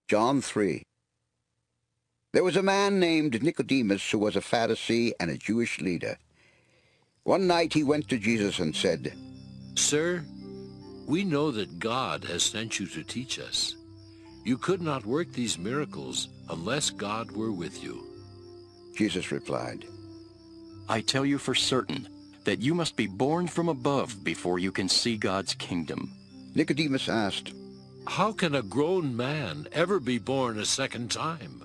John 3. There was a man named Nicodemus who was a Pharisee and a Jewish leader. One night he went to Jesus and said, "Sir, we know that God has sent you to teach us. You could not work these miracles unless God were with you." Jesus replied, "I tell you for certain that you must be born from above before you can see God's kingdom." Nicodemus asked, "How can a grown man ever be born a second time?"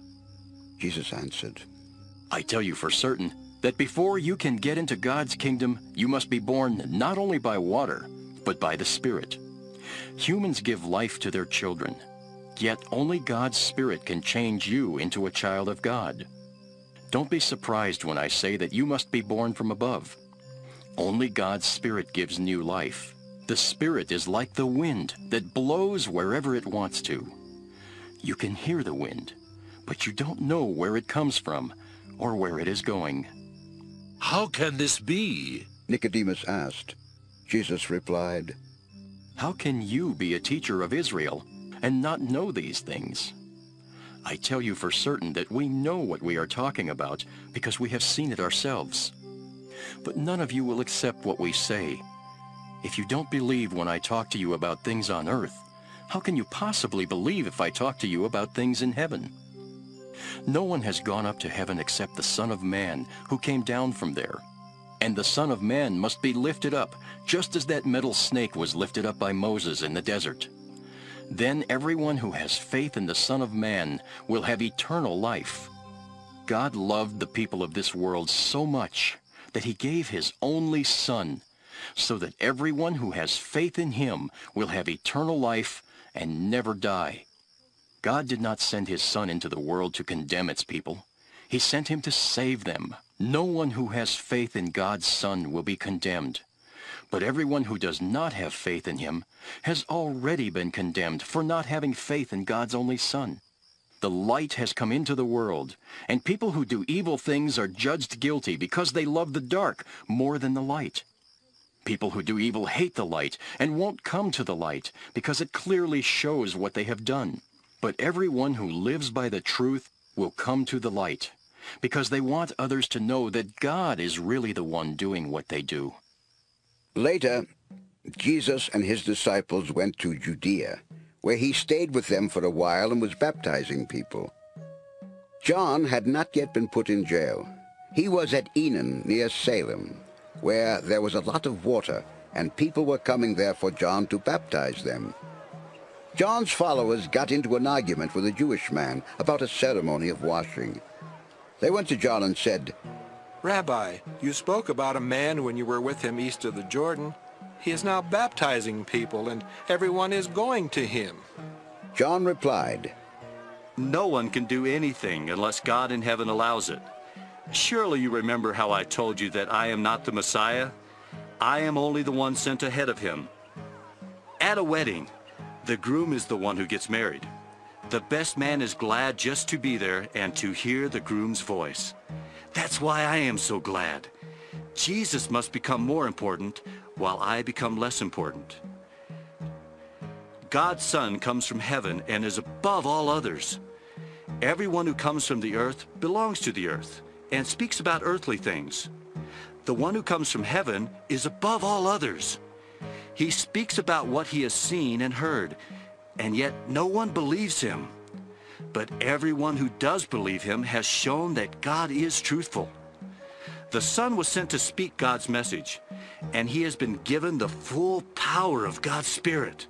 Jesus answered, "I tell you for certain that before you can get into God's kingdom, you must be born not only by water, but by the Spirit. Humans give life to their children, yet only God's Spirit can change you into a child of God. Don't be surprised when I say that you must be born from above. Only God's Spirit gives new life. The Spirit is like the wind that blows wherever it wants to. You can hear the wind, but you don't know where it comes from or where it is going." "How can this be?" Nicodemus asked. Jesus replied, "How can you be a teacher of Israel and not know these things? I tell you for certain that we know what we are talking about because we have seen it ourselves. But none of you will accept what we say. If you don't believe when I talk to you about things on earth, how can you possibly believe if I talk to you about things in heaven? No one has gone up to heaven except the Son of Man who came down from there. And the Son of Man must be lifted up, just as that metal snake was lifted up by Moses in the desert. Then everyone who has faith in the Son of Man will have eternal life. God loved the people of this world so much that he gave his only Son, so that everyone who has faith in him will have eternal life and never die. God did not send his Son into the world to condemn its people. He sent him to save them. No one who has faith in God's Son will be condemned. But everyone who does not have faith in him has already been condemned for not having faith in God's only Son. The light has come into the world, and people who do evil things are judged guilty because they love the dark more than the light. People who do evil hate the light and won't come to the light because it clearly shows what they have done. But everyone who lives by the truth will come to the light because they want others to know that God is really the one doing what they do." Later, Jesus and his disciples went to Judea, where he stayed with them for a while and was baptizing people. John had not yet been put in jail. He was at Enon near Salem, where there was a lot of water, and people were coming there for John to baptize them. John's followers got into an argument with a Jewish man about a ceremony of washing. They went to John and said, "Rabbi, you spoke about a man when you were with him east of the Jordan. He is now baptizing people, and everyone is going to him." John replied, "No one can do anything unless God in heaven allows it. Surely you remember how I told you that I am not the Messiah? I am only the one sent ahead of him. At a wedding, the groom is the one who gets married. The best man is glad just to be there and to hear the groom's voice. That's why I am so glad. Jesus must become more important while I become less important. God's Son comes from heaven and is above all others. Everyone who comes from the earth belongs to the earth and speaks about earthly things. The one who comes from heaven is above all others. He speaks about what he has seen and heard, and yet no one believes him. But everyone who does believe him has shown that God is truthful. The Son was sent to speak God's message, and he has been given the full power of God's Spirit.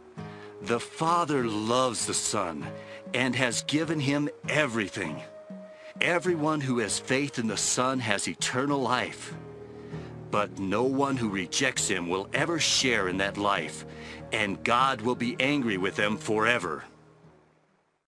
The Father loves the Son and has given him everything. Everyone who has faith in the Son has eternal life. But no one who rejects him will ever share in that life, and God will be angry with them forever."